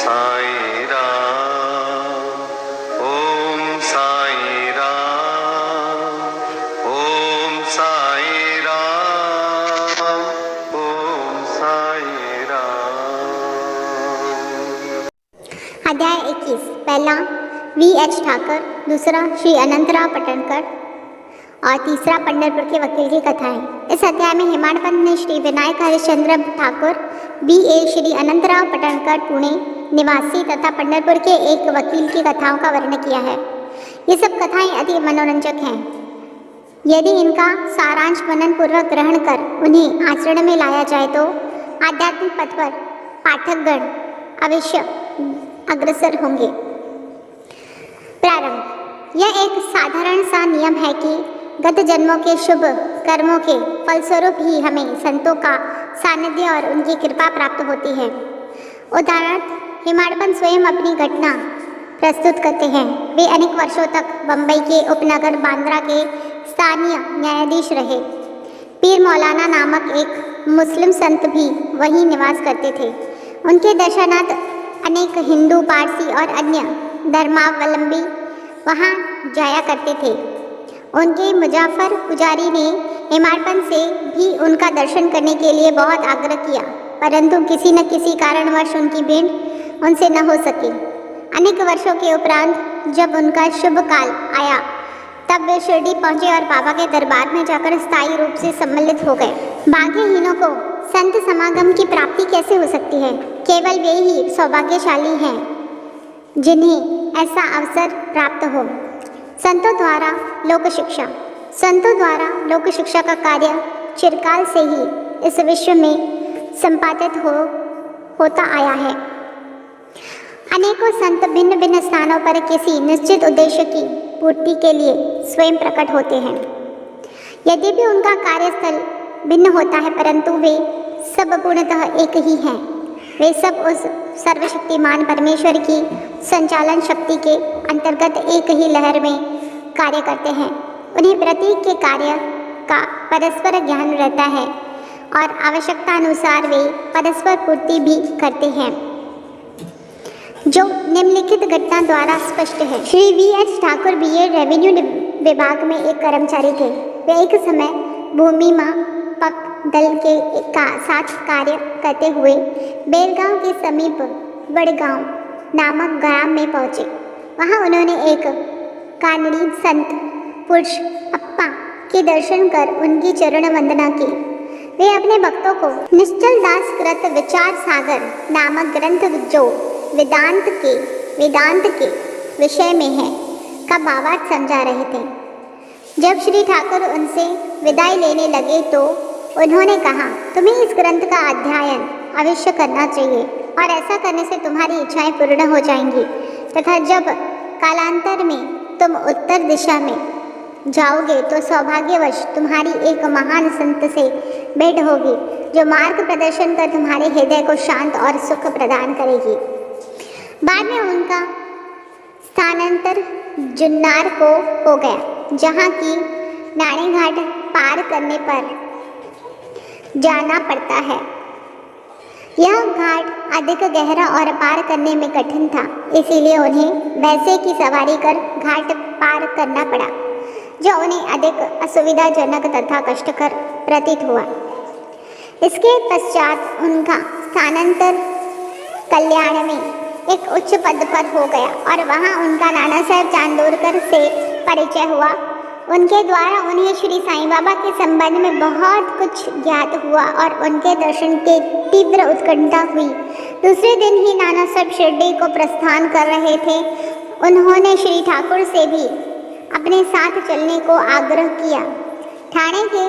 साई राम, ओम साई राम, ओम साई राम, ओम साई राम। अध्याय 21। पहला V.H. ठाकर, दूसरा श्री अनंतराव पटनकर और तीसरा पंढरपुर के वकील की कथा है। इस अध्याय में हेमाडपंत ने श्री विनायक हरिश्चंद्र ठाकुर B.A. श्री अनंतराव पटनकर पुणे निवासी तथा पंढरपुर के एक वकील की कथाओं का वर्णन किया है। ये सब कथाएं अति मनोरंजक हैं। यदि इनका सारांश मनन पूर्वक ग्रहण कर उन्हें आचरण में लाया जाए तो आध्यात्मिक पथ पर पाठकगण अवश्य अग्रसर होंगे। प्रारंभ। यह एक साधारण सा नियम है कि गत जन्मों के शुभ कर्मों के फलस्वरूप ही हमें संतों का सानिध्य और उनकी कृपा प्राप्त होती है। उदाहरण हेमाडपंत स्वयं अपनी घटना प्रस्तुत करते हैं। वे अनेक वर्षों तक बंबई के उपनगर बांद्रा के स्थानीय न्यायाधीश रहे। पीर मौलाना नामक एक मुस्लिम संत भी वहीं निवास करते थे। उनके दर्शनार्थ अनेक हिंदू, पारसी और अन्य धर्मावलंबी वहाँ जाया करते थे। उनके मुजाफर पुजारी ने हेमाडपंत से भी उनका दर्शन करने के लिए बहुत आग्रह किया, परंतु किसी न किसी कारणवश उनकी भेंट उनसे न हो सकी। अनेक वर्षों के उपरांत जब उनका शुभ काल आया तब वे शिरडी पहुंचे और बाबा के दरबार में जाकर स्थायी रूप से सम्मिलित हो गए। भाग्यहीनों को संत समागम की प्राप्ति कैसे हो सकती है? केवल वे ही सौभाग्यशाली हैं जिन्हें ऐसा अवसर प्राप्त हो। संतों द्वारा लोक शिक्षा। संतों द्वारा लोक शिक्षा का कार्य चिरकाल से ही इस विश्व में संपादित होता आया है। अनेकों संत भिन्न भिन्न स्थानों पर किसी निश्चित उद्देश्य की पूर्ति के लिए स्वयं प्रकट होते हैं। यद्यपि उनका कार्यस्थल भिन्न होता है, परंतु वे सब पूर्णतः एक ही हैं। वे सब उस सर्वशक्तिमान परमेश्वर की संचालन शक्ति के अंतर्गत एक ही लहर में कार्य करते हैं। उन्हें प्रत्येक के कार्य का परस्पर ज्ञान रहता है और आवश्यकता अनुसार वे परस्पर पूर्ति भी करते हैं, जो निम्नलिखित घटना द्वारा स्पष्ट है। Shri V.H. Thakur B.A. Revenue विभाग में एक कर्मचारी थे। वे एक समय भूमि मापक दल के साथ कार्य करते हुए बेलगांव के समीप बड़गांव नामक ग्राम में पहुंचे। वहां उन्होंने एक कानड़ी संत पुरुष अप्पा के दर्शन कर उनकी चरण वंदना की। वे अपने भक्तों को निश्चल दास कृत विचार सागर नामक ग्रंथ, जो वेदांत के विषय में है, का भावार्थ समझा रहे थे। जब श्री ठाकुर उनसे विदाई लेने लगे तो उन्होंने कहा, तुम्हें इस ग्रंथ का अध्ययन अवश्य करना चाहिए और ऐसा करने से तुम्हारी इच्छाएं पूर्ण हो जाएंगी तथा जब कालांतर में तुम उत्तर दिशा में जाओगे तो सौभाग्यवश तुम्हारी एक महान संत से भेंट होगी, जो मार्ग प्रदर्शन कर तुम्हारे हृदय को शांत और सुख प्रदान करेगी। बाद में उनका स्थानांतर जुन्नार को हो गया, जहाँ की नाणी घाट पार करने पर जाना पड़ता है। यह घाट अधिक गहरा और पार करने में कठिन था, इसीलिए उन्हें भैंसे की सवारी कर घाट पार करना पड़ा, जो उन्हें अधिक असुविधाजनक तथा कष्टकर प्रतीत हुआ। इसके पश्चात उनका स्थानांतर कल्याण में एक उच्च पद पर हो गया और वहां उनका नाना साहब चांदोरकर से परिचय हुआ। उनके द्वारा उन्हें श्री साईं बाबा के संबंध में बहुत कुछ ज्ञात हुआ और उनके दर्शन की तीव्र उत्कंठा हुई। दूसरे दिन ही नाना साहब शिरडी को प्रस्थान कर रहे थे। उन्होंने श्री ठाकुर से भी अपने साथ चलने को आग्रह किया। ठाणे के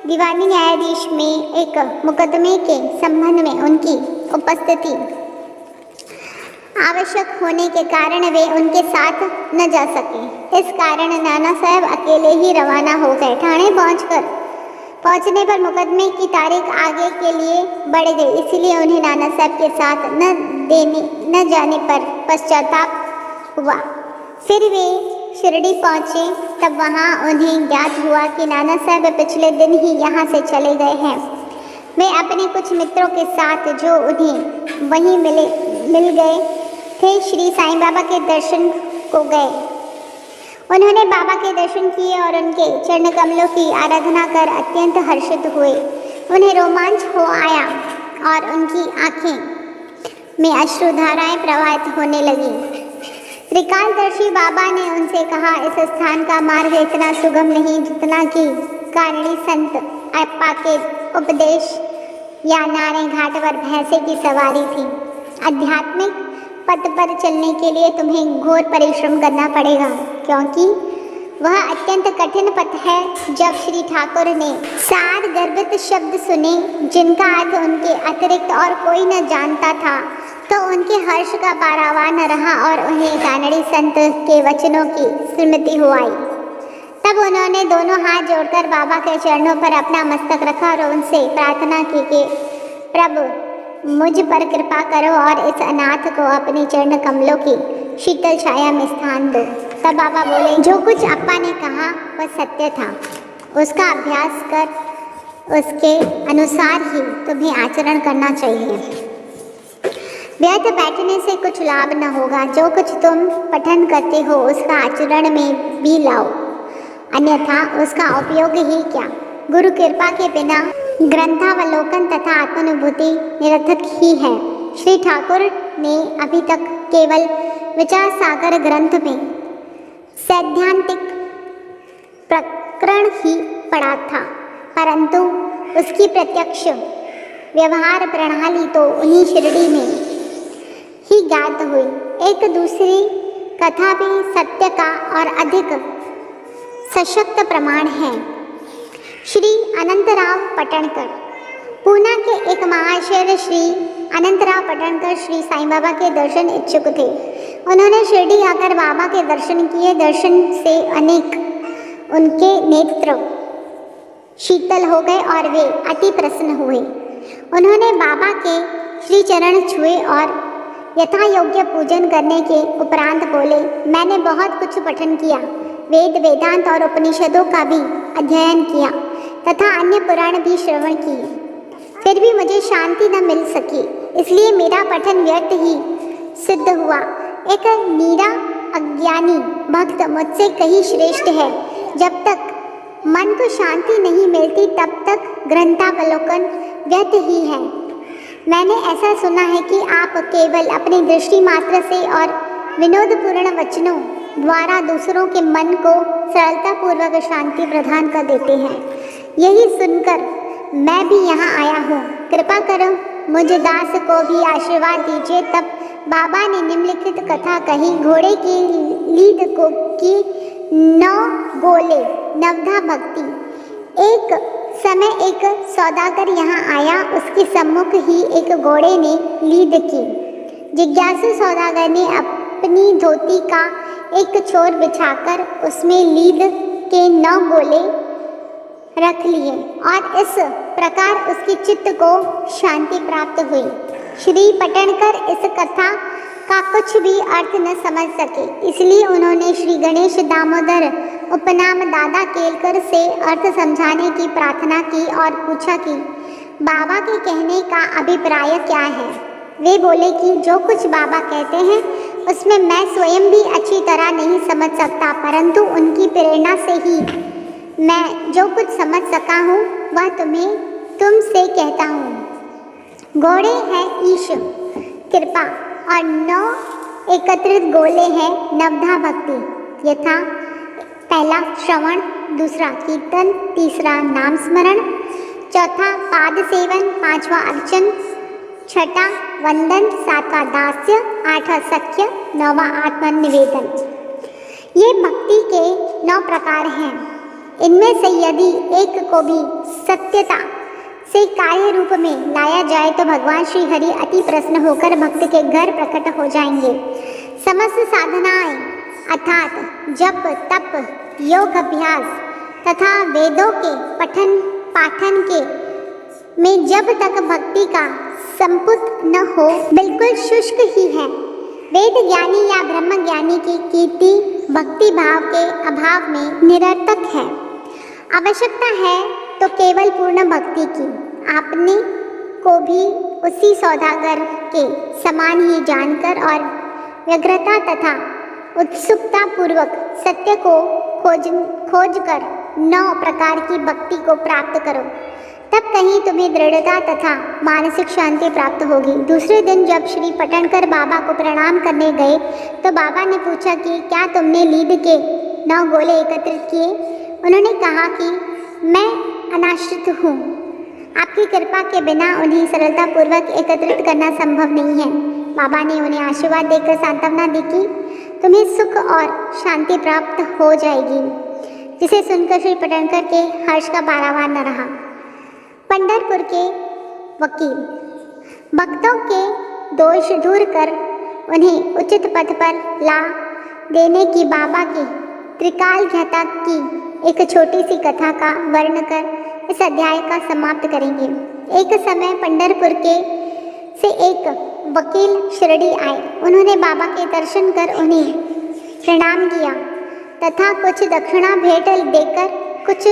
दीवानी न्यायाधीश में एक मुकदमे के संबंध में उनकी उपस्थिति आवश्यक होने के कारण वे उनके साथ न जा सके। इस कारण नाना साहब अकेले ही रवाना हो गए। ठाणे पहुंचने पर मुकदमे की तारीख आगे के लिए बढ़ गई, इसलिए उन्हें नाना साहब के साथ न जाने पर पश्चाताप हुआ। फिर वे शिरडी पहुंचे, तब वहां उन्हें ज्ञात हुआ कि नाना साहब पिछले दिन ही यहाँ से चले गए हैं। वे अपने कुछ मित्रों के साथ जो उन्हें वहीं मिल गए थे श्री साईं बाबा के दर्शन को गए। उन्होंने बाबा के दर्शन किए और उनके चरण कमलों की आराधना कर अत्यंत हर्षित हुए। उन्हें रोमांच हो आया और उनकी आंखें में अश्रुधाराएं प्रवाहित होने लगी। त्रिकालदर्शी बाबा ने उनसे कहा, इस स्थान का मार्ग इतना सुगम नहीं जितना कि कारणी संत अप्पा के उपदेश या नारे घाट पर भैंसे की सवारी थी। आध्यात्मिक पथ पर चलने के लिए तुम्हें घोर परिश्रम करना पड़ेगा, क्योंकि वह अत्यंत कठिन पथ है। जब श्री ठाकुर ने सार गर्भित शब्द सुने जिनका अर्थ उनके अतिरिक्त और कोई न जानता था, तो उनके हर्ष का पारावार न रहा और उन्हें कानड़ी संत के वचनों की स्मृति हो आई। तब उन्होंने दोनों हाथ जोड़कर बाबा के चरणों पर अपना मस्तक रखा और उनसे प्रार्थना की कि प्रभु मुझ पर कृपा करो और इस अनाथ को अपने चरण कमलों की शीतल छाया में स्थान दो। तब बाबा बोले, जो कुछ अप्पा ने कहा वह सत्य था, उसका अभ्यास कर, उसके अनुसार ही तुम्हें आचरण करना चाहिए। व्यर्थ बैठने से कुछ लाभ न होगा। जो कुछ तुम पठन करते हो उसका आचरण में भी लाओ, अन्यथा उसका उपयोग ही क्या। गुरु कृपा के बिना ग्रंथावलोकन तथा आत्मानुभूति निरर्थक ही है। श्री ठाकुर ने अभी तक केवल विचार सागर ग्रंथ में सैद्धांतिक प्रकरण ही पढ़ा था, परंतु उसकी प्रत्यक्ष व्यवहार प्रणाली तो उन्हीं शिरडी में ही ज्ञात हुई। एक दूसरी कथा भी सत्य का और अधिक सशक्त प्रमाण है। श्री अनंतराव पटणकर, पूना के एक महाशय श्री अनंतराव पटणकर श्री साईं बाबा के दर्शन इच्छुक थे। उन्होंने शिरडी आकर बाबा के दर्शन किए। दर्शन से अनेक उनके नेत्र शीतल हो गए और वे अति प्रसन्न हुए। उन्होंने बाबा के श्री चरण छुए और यथा योग्य पूजन करने के उपरांत बोले, मैंने बहुत कुछ पठन किया, वेद वेदांत और उपनिषदों का भी अध्ययन किया तथा अन्य पुराण भी श्रवण किए, फिर भी मुझे शांति न मिल सकी, इसलिए मेरा पठन व्यर्थ ही सिद्ध हुआ। एक नीरा अज्ञानी भक्त मुझसे कहीं श्रेष्ठ है। जब तक मन को शांति नहीं मिलती तब तक ग्रंथावलोकन व्यर्थ ही है। मैंने ऐसा सुना है कि आप केवल अपनी दृष्टि मात्र से और विनोदपूर्ण वचनों द्वारा दूसरों के मन को सरलतापूर्वक शांति प्रदान कर देते हैं। यही सुनकर मैं भी यहाँ आया हूँ। कृपा करो मुझ दास को भी आशीर्वाद दीजिए। तब बाबा ने निम्नलिखित कथा कही। घोड़े की लीद को की 9 गोले नवधा भक्ति। एक समय एक सौदागर यहाँ आया, उसके सम्मुख ही एक घोड़े ने लीद की। जिज्ञासु सौदागर ने अपनी धोती का एक छोर बिछाकर उसमें लीद के 9 गोले रख लिए और इस प्रकार उसके चित्त को शांति प्राप्त हुई। श्री पटणकर इस कथा का कुछ भी अर्थ न समझ सके, इसलिए उन्होंने श्री गणेश दामोदर उपनाम दादा केलकर से अर्थ समझाने की प्रार्थना की और पूछा कि बाबा के कहने का अभिप्राय क्या है। वे बोले कि जो कुछ बाबा कहते हैं उसमें मैं स्वयं भी अच्छी तरह नहीं समझ सकता, परंतु उनकी प्रेरणा से ही मैं जो कुछ समझ सका हूँ वह तुमसे कहता हूँ। घोड़े है ईश कृपा और 9 एकत्रित गोले हैं नवधा भक्ति, यथा पहला श्रवण, दूसरा कीर्तन, तीसरा नाम स्मरण, चौथा पाद सेवन, 5वां अर्चन, 6ठा वंदन, 7वां दास्य, 8वां सख्य, 9वां आत्मनिवेदन। ये भक्ति के 9 प्रकार हैं। इनमें से यदि एक को भी सत्यता से कार्य रूप में लाया जाए तो भगवान श्री हरि अति प्रसन्न होकर भक्त के घर प्रकट हो जाएंगे। समस्त साधनाएं अर्थात जप, तप, योग अभ्यास तथा वेदों के पठन पाठन के में जब तक भक्ति का संपुट न हो बिल्कुल शुष्क ही है। वेद ज्ञानी या ब्रह्म ज्ञानी की कीर्ति भक्ति भाव के अभाव में निरर्थक है। आवश्यकता है तो केवल पूर्ण भक्ति की। आपने को भी उसी सौदागर के समान ही जानकर और व्यग्रता तथा उत्सुकता पूर्वक सत्य को खोज कर 9 प्रकार की भक्ति को प्राप्त करो, तब कहीं तुम्हें दृढ़ता तथा मानसिक शांति प्राप्त होगी। दूसरे दिन जब श्री पटनकर बाबा को प्रणाम करने गए तो बाबा ने पूछा कि क्या तुमने लीद के 9 गोले एकत्रित किए? उन्होंने कहा कि मैं अनाश्रित हूँ, आपकी कृपा के बिना उन्हें सरलतापूर्वक एकत्रित करना संभव नहीं है। बाबा ने उन्हें आशीर्वाद देकर सांत्वना दी कि तुम्हें सुख और शांति प्राप्त हो जाएगी, जिसे सुनकर श्री पटनकर के हर्ष का पारावार न रहा। पंढरपुर के वकील भक्तों के दोष दूर कर उन्हें उचित पथ पर ला देने की बाबा की त्रिकालज्ञता की एक छोटी सी कथा का वर्णन कर इस अध्याय का समाप्त करेंगे। एक समय पंढरपुर से एक वकील शिरडी आए। उन्होंने बाबा के दर्शन कर उन्हें प्रणाम किया तथा कुछ दक्षिणा भेंट देकर कुछ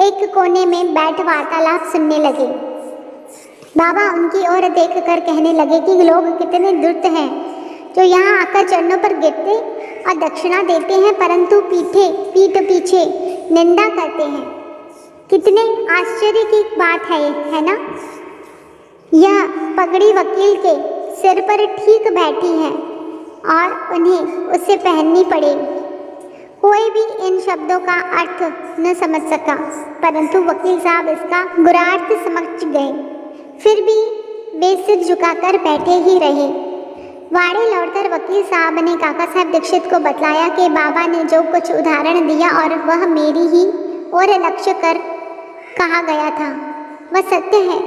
एक कोने में बैठ वार्तालाप सुनने लगे। बाबा उनकी ओर देखकर कहने लगे कि लोग कितने दुष्ट हैं जो यहाँ आकर चरणों पर गिरते और दक्षिणा देते हैं, परंतु पीठ पीछे निंदा करते हैं। कितने आश्चर्य की बात है ना? यह पगड़ी वकील के सिर पर ठीक बैठी है और उन्हें उसे पहननी पड़ेगी। कोई भी इन शब्दों का अर्थ न समझ सका, परंतु वकील साहब इसका गुरार्थ समझ गए। फिर भी वे सिर झुकाकर बैठे ही रहे। वाड़ी लौटकर वकील साहब ने काका साहब दीक्षित को बतलाया कि बाबा ने जो कुछ उदाहरण दिया और वह मेरी ही और लक्ष्य कर कहा गया था वह सत्य है।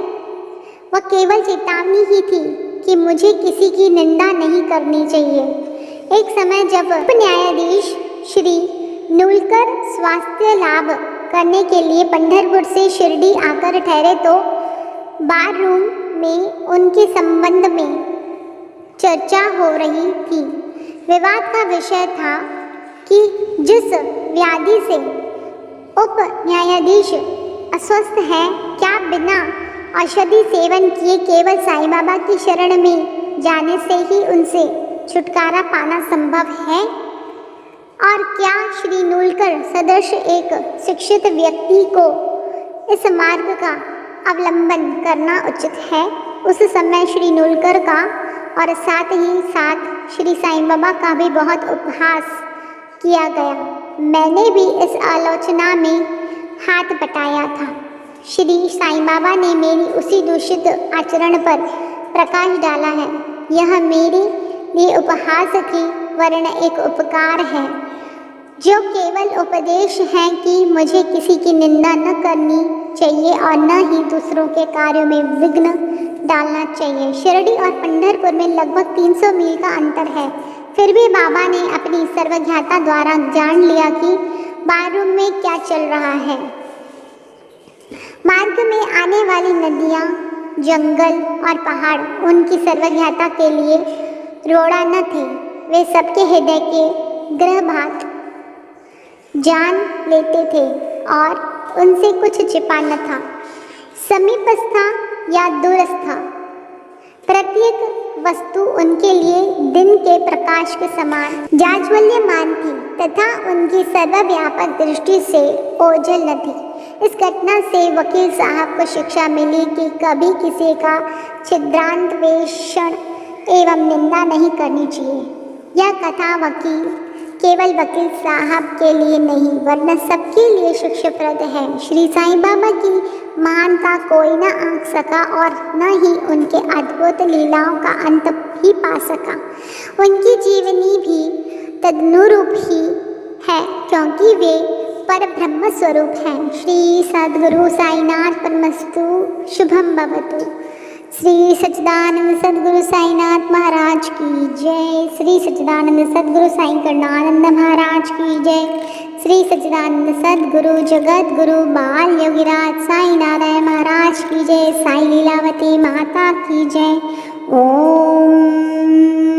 वह केवल चेतावनी ही थी कि मुझे किसी की निंदा नहीं करनी चाहिए। एक समय जब उप न्यायाधीश श्री नूलकर स्वास्थ्य लाभ करने के लिए पंढरपुर से शिरडी आकर ठहरे तो बार रूम में उनके संबंध में चर्चा हो रही थी। विवाद का विषय था कि जिस व्याधि से उप न्यायाधीश अस्वस्थ है, क्या बिना औषधि सेवन किए केवल साईं बाबा की शरण में जाने से ही उनसे छुटकारा पाना संभव है? और क्या श्री नूलकर सदृश एक शिक्षित व्यक्ति को इस मार्ग का अवलंबन करना उचित है? उस समय श्री नूलकर का और साथ ही साथ श्री साईं बाबा का भी बहुत उपहास किया गया। मैंने भी इस आलोचना में हाथ बटाया था। श्री साईं बाबा ने मेरी उसी दूषित आचरण पर प्रकाश डाला है। यह मेरे लिए उपहास की वर्ण एक उपकार है, जो केवल उपदेश है कि मुझे किसी की निंदा न करनी चाहिए और न ही दूसरों के कार्यों में विघ्न डालना चाहिए। शिरडी और पंढरपुर में लगभग 300 मील का अंतर है। फिर भी बाबा ने अपनी सर्वज्ञता द्वारा जान लिया कि बारूम में क्या चल रहा है। मार्ग में आने वाली नदियाँ, जंगल और पहाड़ उनकी सर्वज्ञता के लिए रोड़ा न थे। वे सबके हृदय के गृह भात जान लेते थे और उनसे कुछ छिपा न था। समीपस्थ या दूरस्थ प्रत्येक वस्तु उनके लिए दिन के प्रकाश के समान जाज्वल्यमान थी तथा उनकी सर्वव्यापक दृष्टि से ओझल न थी। इस घटना से वकील साहब को शिक्षा मिली कि कभी किसी का छिद्रान्वेषण एवं निंदा नहीं करनी चाहिए। यह कथा केवल वकील साहब के लिए नहीं वरना सबके लिए शिक्षाप्रद है। श्री साईं बाबा की महानता कोई न आंक सका और न ही उनके अद्भुत लीलाओं का अंत ही पा सका। उनकी जीवनी भी तदनुरूप ही है क्योंकि वे पर ब्रह्म स्वरूप हैं। श्री सद्गुरु साईनाथ परमस्तु शुभम भवतु। श्री सच्चिदानंद सद्गुरु साईनाथ महाराज की जय। श्री सच्चिदानंद सद्गुरु साईं करणानंद महाराज की जय। श्री सच्चिदानंद सद्गुरु जगत गुरु बाल योगीराज साईं नारायण महाराज की जय। साईं लीलावती माता की जय। ओम।